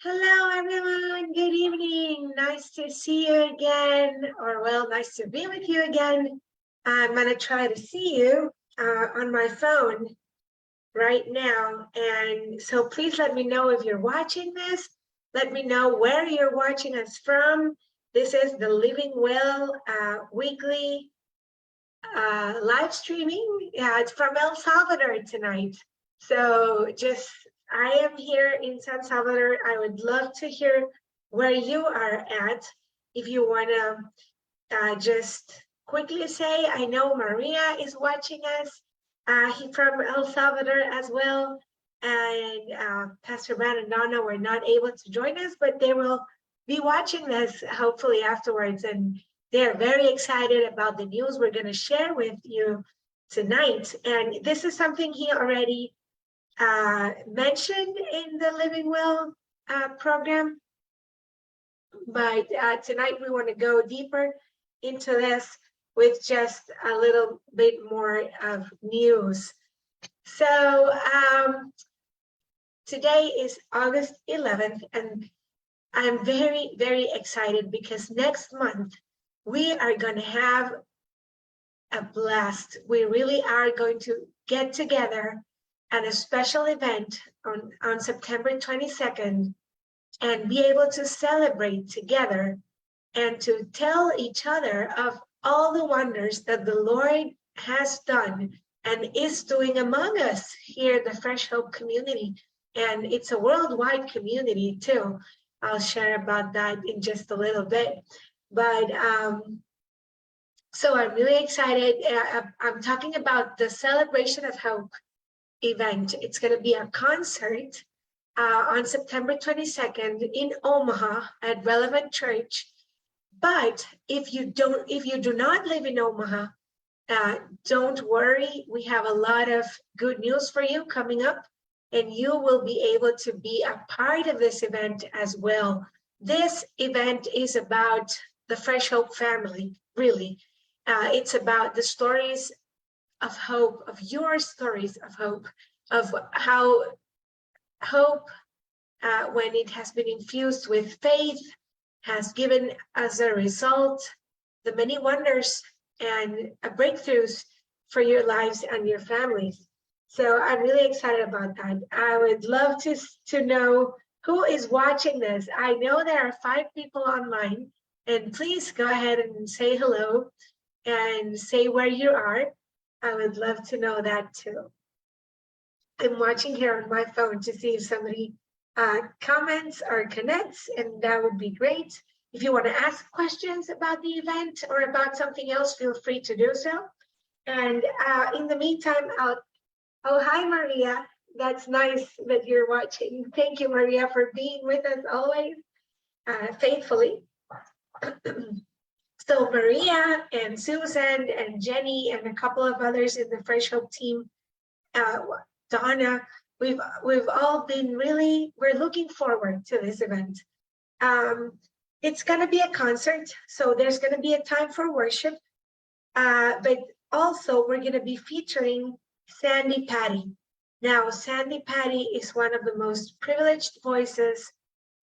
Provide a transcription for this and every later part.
Hello, everyone. Good evening. Nice to see you again, or well, nice to be with you again. I'm going to try to see you on my phone right now. And so please let me know if you're watching this. Let me know where you're watching us from. This is the Living Well weekly live streaming. Yeah, it's from El Salvador tonight. So I am here in San Salvador. I would love to hear where you are at. If you want to just quickly say, I know Maria is watching us. He from El Salvador as well. And Pastor Brad and Donna were not able to join us, but they will be watching this hopefully afterwards. And they're very excited about the news we're going to share with you tonight. And this is something he already mentioned in the Living Well program. But tonight we want to go deeper into this with just a little bit more of news. So today is August 11th, and I'm very, very excited because next month we are going to have a blast. We really are going to get together at a special event on September 22nd and be able to celebrate together and to tell each other of all the wonders that the Lord has done and is doing among us here in the Fresh Hope community. And it's a worldwide community too. I'll share about that in just a little bit. But so I'm really excited. I'm talking about the Celebration of Hope event. It's going to be a concert on September 22nd in Omaha at Relevant Church. But if you do not live in Omaha, don't worry. We have a lot of good news for you coming up, and you will be able to be a part of this event as well. This event is about the Fresh Hope family, really. It's about the stories of hope, of your stories of hope, of how hope, when it has been infused with faith, has given as a result the many wonders and breakthroughs for your lives and your families. So I'm really excited about that. I would love to know who is watching this. I know there are 5 people online, and please go ahead and say hello and say where you are. I would love to know that too. I'm watching here on my phone to see if somebody comments or connects, and that would be great. If you want to ask questions about the event or about something else, feel free to do so. And in the meantime, oh, hi, Maria. That's nice that you're watching. Thank you, Maria, for being with us always, faithfully. So Maria and Susan and Jenny and a couple of others in the Fresh Hope team, Donna, we've all been we're looking forward to this event. It's going to be a concert, so there's going to be a time for worship, but also we're going to be featuring Sandi Patty. Now, Sandi Patty is one of the most privileged voices,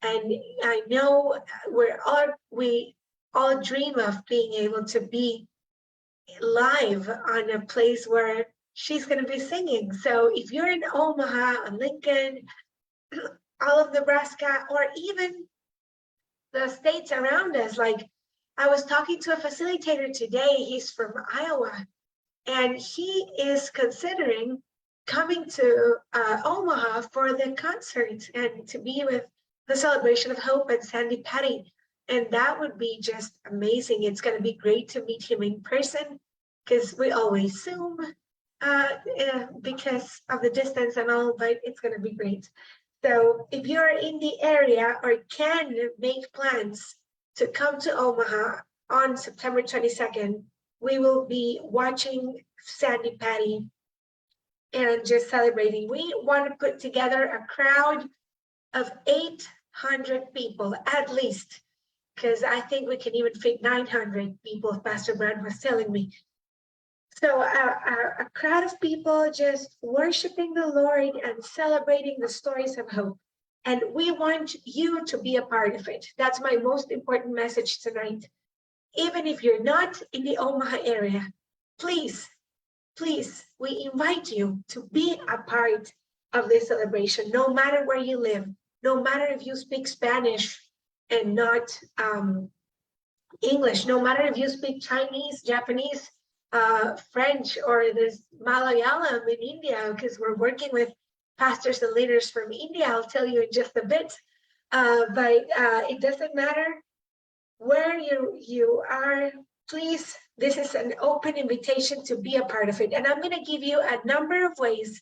and I know we all dream of being able to be live on a place where she's going to be singing. So if you're in Omaha, Lincoln, all of Nebraska, or even the states around us, like I was talking to a facilitator today, he's from Iowa, and he is considering coming to Omaha for the concert and to be with the Celebration of Hope and Sandi Patty. And that would be just amazing. It's going to be great to meet him in person because we always Zoom because of the distance and all, but it's going to be great. So if you're in the area or can make plans to come to Omaha on September 22nd, we will be watching Sandi Patty and just celebrating. We want to put together a crowd of 800 people at least, because I think we can even fit 900 people, Pastor Brad was telling me. So a crowd of people just worshiping the Lord and celebrating the stories of hope. And we want you to be a part of it. That's my most important message tonight. Even if you're not in the Omaha area, please, please, we invite you to be a part of this celebration, no matter where you live, no matter if you speak Spanish and not English, no matter if you speak Chinese, Japanese, French, or there's Malayalam in India, because we're working with pastors and leaders from India. I'll tell you in just a bit. But it doesn't matter where you are. Please, this is an open invitation to be a part of it. And I'm going to give you a number of ways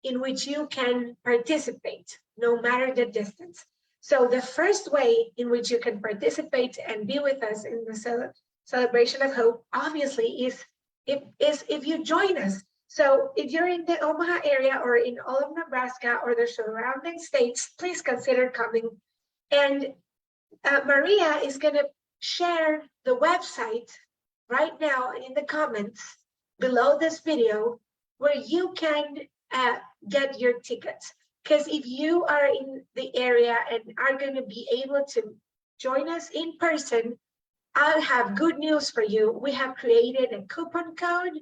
in which you can participate, no matter the distance. So the first way in which you can participate and be with us in the celebration of hope, obviously, is if you join us. So if you're in the Omaha area or in all of Nebraska or the surrounding states, please consider coming. And Maria is going to share the website right now in the comments below this video, where you can get your tickets. Because if you are in the area and are going to be able to join us in person, I have good news for you. We have created a coupon code.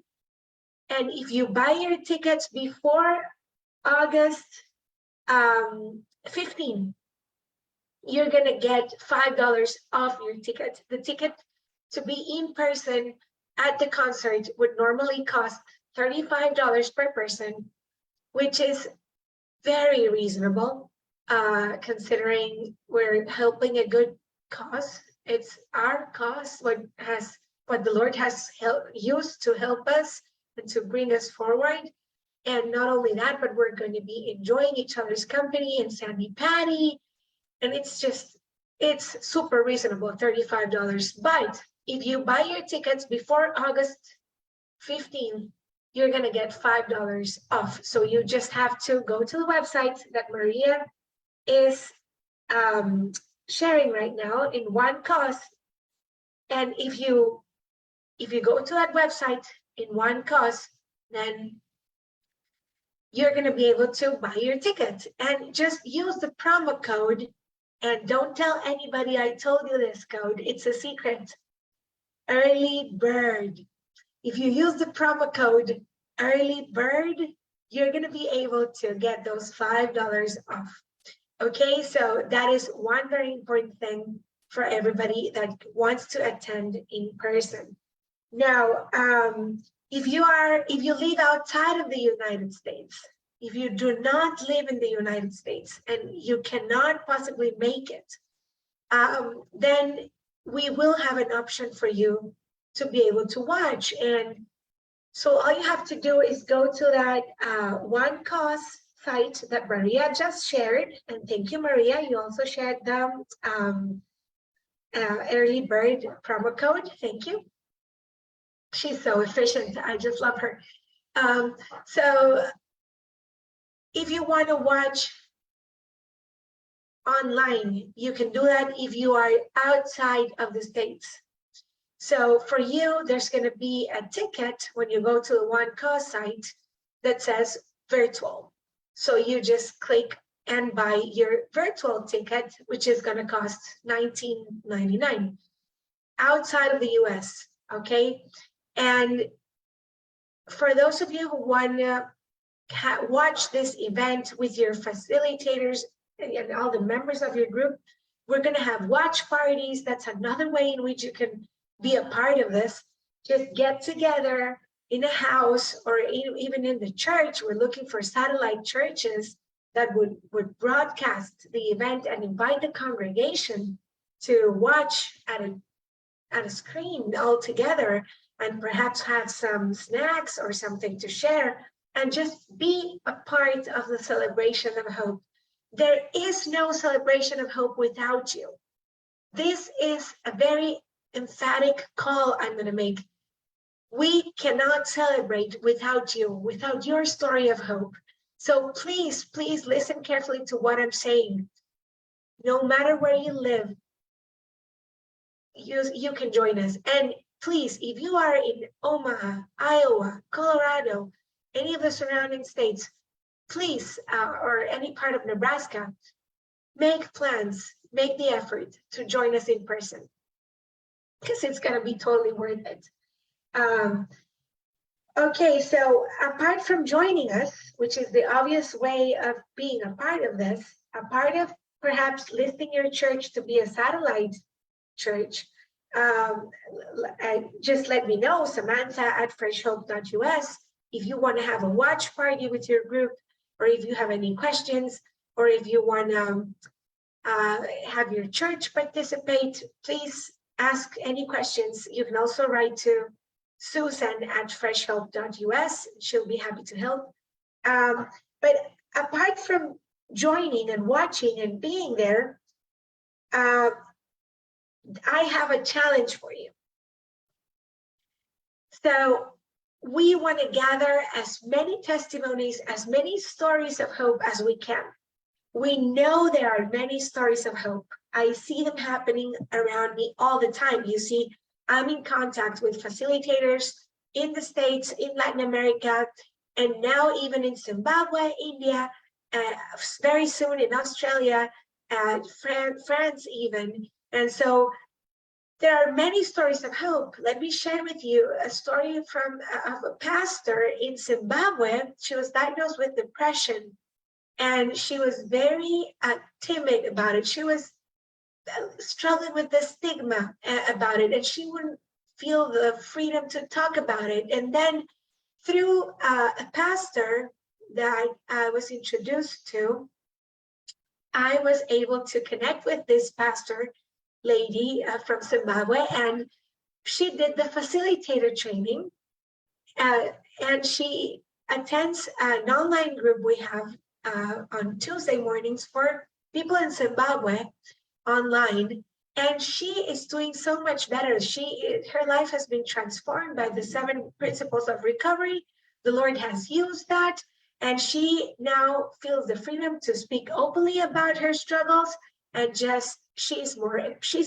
And if you buy your tickets before August 15, you're going to get $5 off your ticket. The ticket to be in person at the concert would normally cost $35 per person, which is very reasonable, considering we're helping a good cause. It's our cause, what the Lord has used to help us and to bring us forward. And not only that, but we're going to be enjoying each other's company and Sandy Patty. And it's super reasonable, $35. But if you buy your tickets before August 15th, you're going to get $5 off. So you just have to go to the website that Maria is sharing right now in OneCost. And if you go to that website in OneCost, then you're going to be able to buy your ticket. And just use the promo code. And don't tell anybody I told you this code. It's a secret. Early bird. If you use the promo code early bird, you're going to be able to get those $5 off. Okay, so that is one very important thing for everybody that wants to attend in person. Now, if you live outside of the United States, if you do not live in the United States and you cannot possibly make it, then we will have an option for you to be able to watch. And so all you have to do is go to that OneCost site that Maria just shared. And thank you, Maria. You also shared the early bird promo code. Thank you. She's so efficient. I just love her. So if you want to watch online, you can do that if you are outside of the States. So for you, there's going to be a ticket when you go to the OneCost site that says virtual. So you just click and buy your virtual ticket, which is going to cost $19.99 outside of the US, okay? And for those of you who want to watch this event with your facilitators and all the members of your group, we're going to have watch parties. That's another way in which you can be a part of this. Just get together in a house or even in the church. We're looking for satellite churches that would broadcast the event and invite the congregation to watch at a screen all together, and perhaps have some snacks or something to share, and just be a part of the celebration of hope. There is no celebration of hope without you. This is a very emphatic call I'm going to make. We cannot celebrate without you, without your story of hope. So please, please listen carefully to what I'm saying. No matter where you live, you can join us. And please, if you are in Omaha, Iowa, Colorado, any of the surrounding states, please, or any part of Nebraska, make plans, make the effort to join us in person, because it's going to be totally worth it. Okay, so apart from joining us, which is the obvious way of being a part of this, a part of perhaps listing your church to be a satellite church, just let me know, Samantha@freshhope.us, if you want to have a watch party with your group, or if you have any questions, or if you want to have your church participate, please ask any questions. You can also write to Susan@freshhope.us. She'll be happy to help. But apart from joining and watching and being there, I have a challenge for you. So we want to gather as many testimonies, as many stories of hope as we can. We know there are many stories of hope. I see them happening around me all the time. You see, I'm in contact with facilitators in the States, in Latin America, and now even in Zimbabwe, India, very soon in Australia, France even. And so there are many stories of hope. Let me share with you a story of a pastor in Zimbabwe. She was diagnosed with depression, and she was very timid about it. She was struggling with the stigma about it, and she wouldn't feel the freedom to talk about it. And then through a pastor that I was introduced to, I was able to connect with this pastor lady from Zimbabwe, and she did the facilitator training, and she attends an online group we have on Tuesday mornings for people in Zimbabwe online, and she is doing so much better. Her life has been transformed by the 7 principles of recovery. The Lord has used that, and she now feels the freedom to speak openly about her struggles, and she's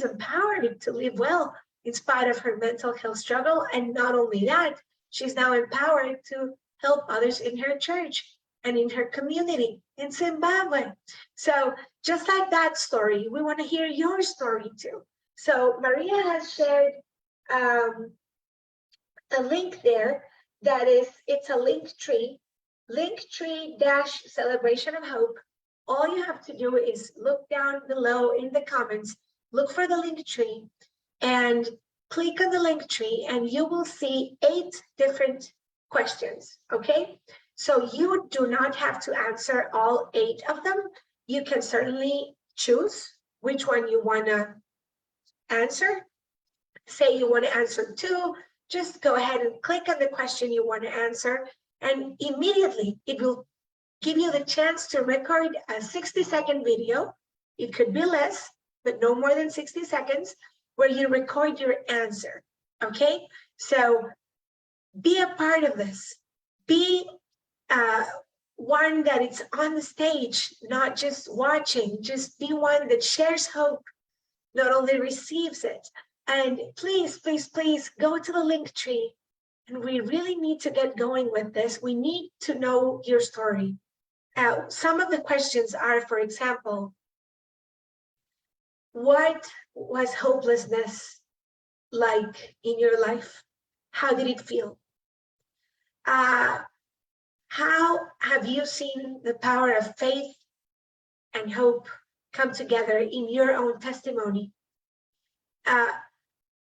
empowered to live well in spite of her mental health struggle. And not only that, she's now empowered to help others in her church and in her community in Zimbabwe. So just like that story, we want to hear your story too. So Maria has shared a link there it's a Linktree-Celebration of Hope. All you have to do is look down below in the comments, look for the Linktree, and click on the Linktree, and you will see 8 different questions, okay? So you do not have to answer all 8 of them. You can certainly choose which one you want to answer. Say you want to answer 2, just go ahead and click on the question you want to answer, and immediately it will give you the chance to record a 60-second video. It could be less, but no more than 60 seconds, where you record your answer, okay? So be a part of this. Be one that is on the stage, not just watching. Just be one that shares hope, not only receives it. And please, please, please go to the Linktree. And we really need to get going with this. We need to know your story. Some of the questions are, for example, what was hopelessness like in your life? How did it feel? How have you seen the power of faith and hope come together in your own testimony?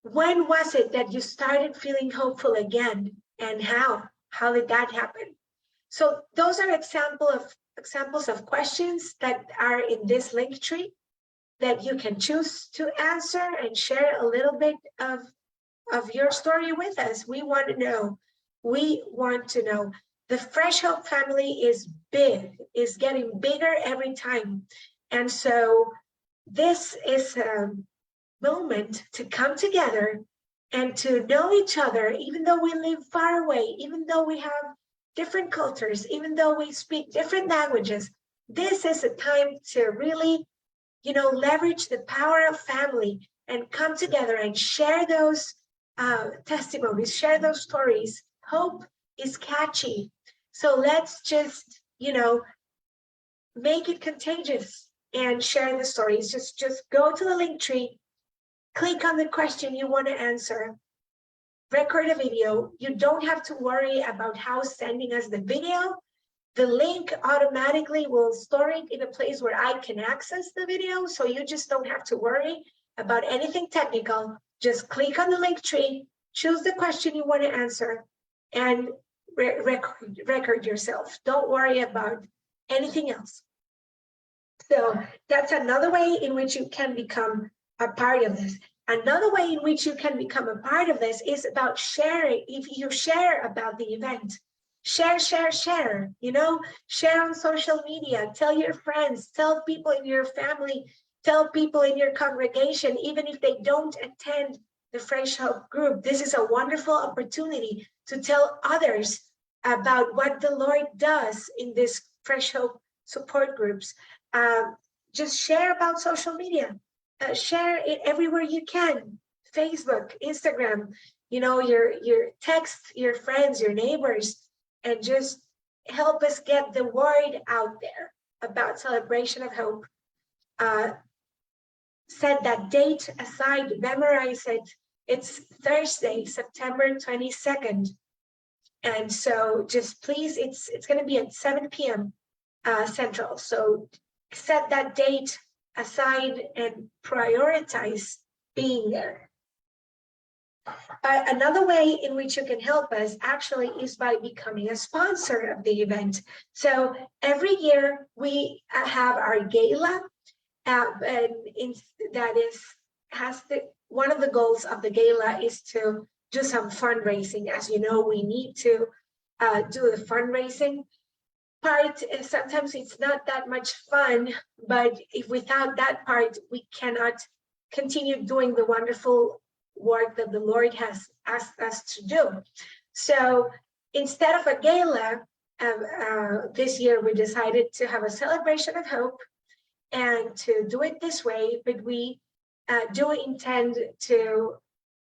When was it that you started feeling hopeful again, and how? How did that happen? So those are examples of questions that are in this Linktree that you can choose to answer and share a little bit of your story with us. We want to know. We want to know. The Fresh Hope family is big, is getting bigger every time. And so this is a moment to come together and to know each other, even though we live far away, even though we have different cultures, even though we speak different languages. This is a time to really, leverage the power of family and come together and share those testimonies, share those stories. Hope is catchy. So let's just, make it contagious. and share the stories. Just go to the link tree, click on the question you want to answer, record a video. You don't have to worry about how sending us the video. The link automatically will store it in a place where I can access the video. So you just don't have to worry about anything technical. Just click on the link tree, choose the question you want to answer, and record yourself. Don't worry about anything else. So that's another way in which you can become a part of this. Another way in which you can become a part of this is about sharing. If you share about the event, share, you know, share on social media, tell your friends, tell people in your family, tell people in your congregation, even if they don't attend the Fresh Hope group. This is a wonderful opportunity to tell others about what the Lord does in this Fresh Hope support groups. Just share about social media. Share it everywhere you can. Facebook, Instagram, you know, your text, your friends, your neighbors, and just help us get the word out there about Celebration of Hope. Set that date aside, memorize it. It's Thursday, September 22nd. And so just please, it's going to be at 7 p.m. Central. So set that date aside and prioritize being there. Another way in which you can help us actually is by becoming a sponsor of the event. So every year we have our gala, and one of the goals of the gala is to do some fundraising. As you know, we need to do the fundraising part. Sometimes it's not that much fun, but if without that part, we cannot continue doing the wonderful work that the Lord has asked us to do. So instead of a gala, this year we decided to have a celebration of hope and to do it this way, but we do intend to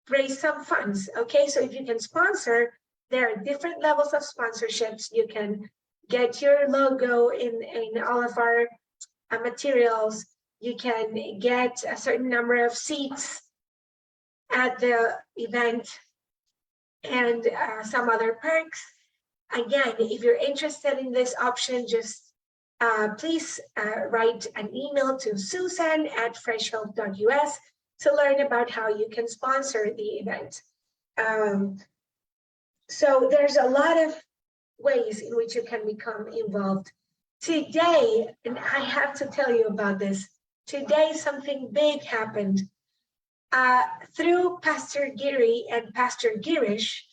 raise some funds. Okay, so if you can sponsor, there are different levels of sponsorships. You can get your logo in all of our materials. You can get a certain number of seats at the event and some other perks. Again, if you're interested in this option, just please write an email to susan@freshhope.us to learn about how you can sponsor the event. So there's a lot of ways in which you can become involved. Today, and I have to tell you about this, today something big happened. Through Pastor Giri and Pastor Girish,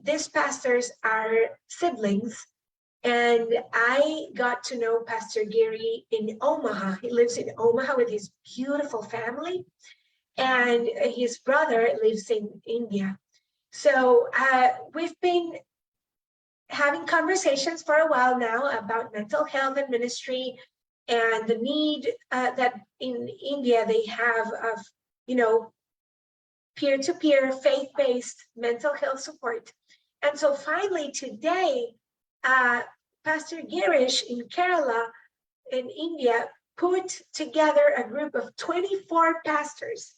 these pastors are siblings, and I got to know Pastor Giri in Omaha. He lives in Omaha with his beautiful family, and his brother lives in India. So we've been having conversations for a while now about mental health and ministry and the need that in India they have of, you know, peer-to-peer, faith-based mental health support. And so finally today, Pastor Girish in Kerala, in India, put together a group of 24 pastors.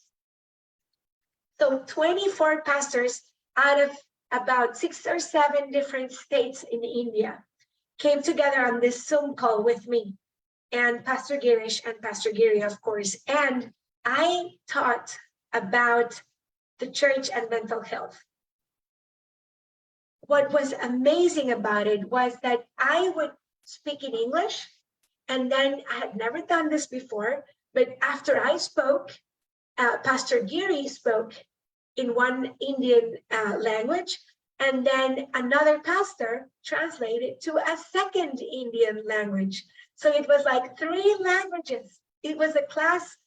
So 24 pastors out of about 6 or 7 different states in India came together on this Zoom call with me and Pastor Girish and Pastor Giri, of course. And I taught about the church and mental health. What was amazing about it was that I would speak in English, and then I had never done this before, but after I spoke, Pastor Giri spoke in one Indian language, and then another pastor translated to a second Indian language. So it was like 3 languages. It was a class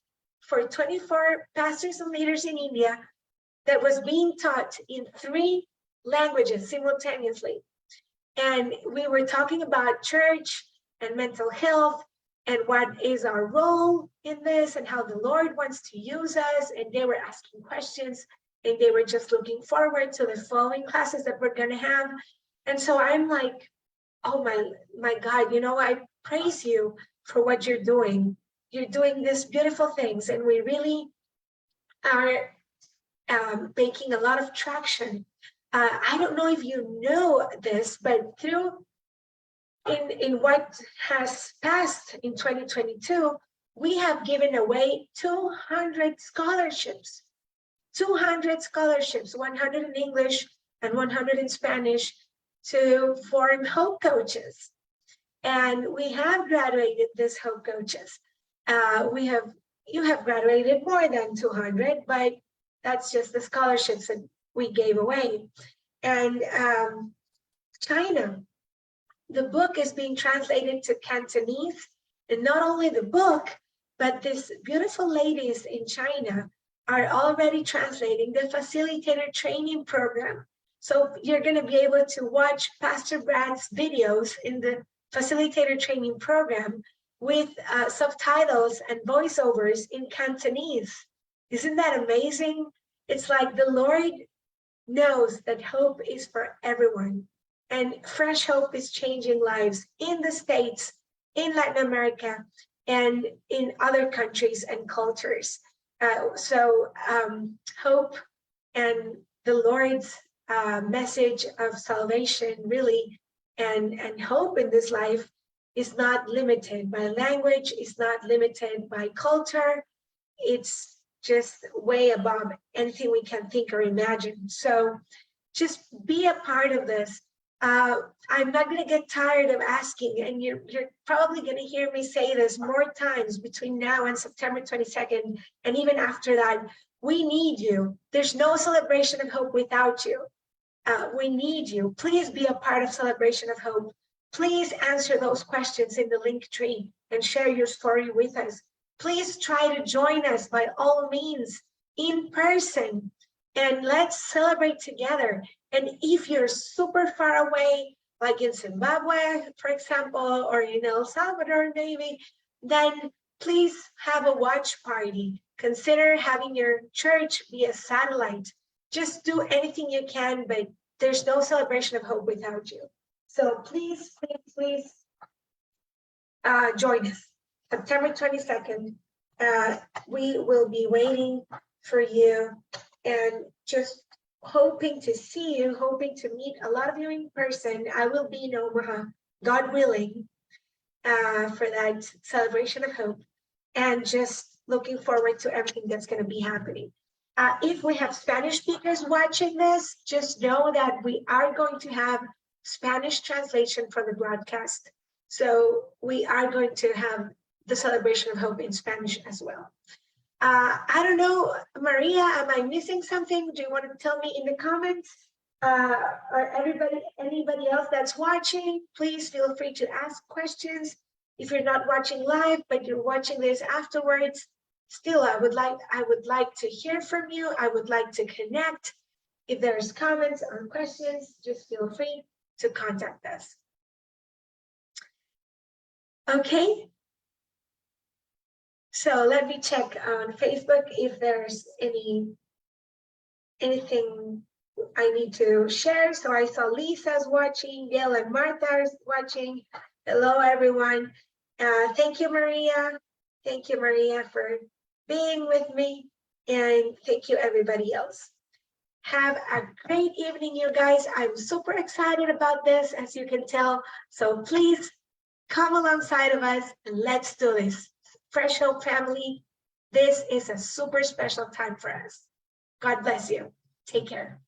for 24 pastors and leaders in India that was being taught in 3 languages simultaneously. And we were talking about church and mental health and what is our role in this and how the Lord wants to use us. And they were asking questions, and they were just looking forward to the following classes that we're going to have. And so I'm like, oh my God, you know, I praise you for what you're doing. You're doing these beautiful things, and we really are making a lot of traction. I don't know if you know this, but in what has passed in 2022, we have given away 200 scholarships, 100 in English and 100 in Spanish, to foreign Hope coaches. And we have graduated these Hope coaches. You have graduated more than 200, but that's just the scholarships that we gave away. And China, the book is being translated to Cantonese, and not only the book, but these beautiful ladies in China are already translating the facilitator training program. So you're going to be able to watch Pastor Brad's videos in the facilitator training program with subtitles and voiceovers in Cantonese. Isn't that amazing? It's like the Lord knows that hope is for everyone, and Fresh Hope is changing lives in the States, in Latin America, and in other countries and cultures. Hope and the Lord's message of salvation, really, and hope in this life is not limited by language, is not limited by culture. It's just way above anything we can think or imagine. So just be a part of this. I'm not going to get tired of asking, and you're probably going to hear me say this more times between now and September 22nd, and even after that. We need you. There's no Celebration of Hope without you. We need you. Please be a part of Celebration of Hope. Please answer those questions in the link tree and share your story with us. Please try to join us by all means in person, and let's celebrate together. And if you're super far away, like in Zimbabwe, for example, or in El Salvador, maybe, then please have a watch party. Consider having your church be a satellite. Just do anything you can, but there's no Celebration of Hope without you. So please, please, join us. September 22nd, we will be waiting for you, and just hoping to see you, hoping to meet a lot of you in person. I will be in Omaha, God willing, for that Celebration of Hope, and just looking forward to everything that's going to be happening. If we have Spanish speakers watching this, just know that we are going to have Spanish translation for the broadcast. So we are going to have the Celebration of Hope in Spanish as well. I don't know, Maria, am I missing something? Do you want to tell me in the comments? Or anybody else that's watching, please feel free to ask questions. If you're not watching live, but you're watching this afterwards, still, I would like to hear from you. I would like to connect. If there's comments or questions, just feel free to contact us. Okay. So let me check on Facebook if there's anything I need to share. So I saw Lisa's watching, Gail and Martha's watching. Hello, everyone. Thank you, Maria. Thank you, Maria, for being with me. And thank you, everybody else. Have a great evening, you guys. I'm super excited about this, as you can tell. So please come alongside of us and let's do this. Fresh Hope family, this is a super special time for us. God bless you. Take care.